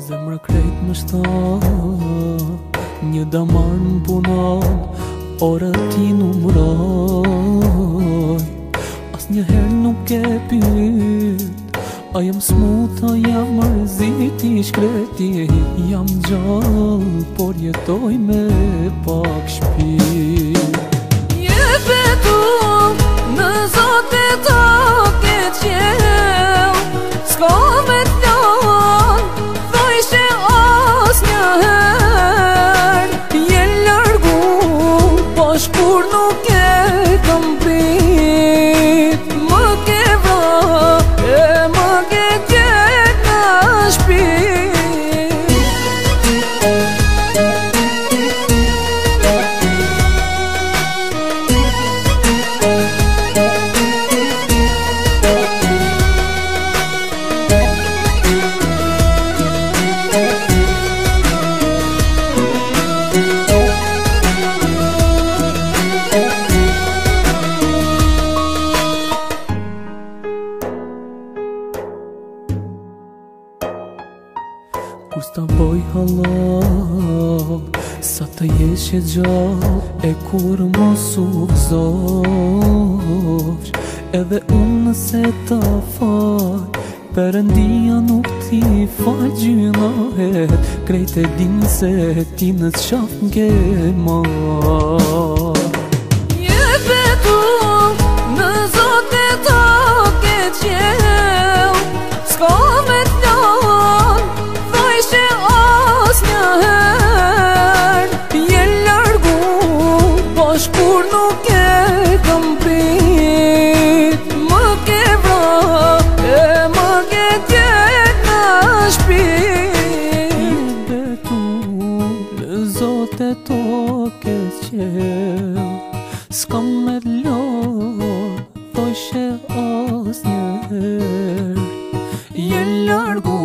Zemra krejt më shton, një damar më punon, orët ti numroj. As njëherë nuk e pyet, a jam smut, a jam mërzit i shkreti. Jam gjallë, por jetoj me pak shpirt. Je beton në zote toke qel, s'ka me t'lan, thoj që as njëher. Je largu, po shkur nuk e kam prit. Më ke vra, e më ke tjet në shpit. Kur s'ta boj halal, sa të jesh e gjallë, e kur mos u gëzosh. Edhe unë nëse ta fal, Perëndia nuk ti fal gjynohet. Krejt e din se ti në qaf m'ke marr. Je beton në zote toke qel, s'ka me t'lan, thoj që as njëher. Je largu, po shkur nuk e kam prit. Më ke vra, e më ke tjet në shpit. Je beton në zote toke qel, s'kam me t'lan, thoj që as njëher. Je largu,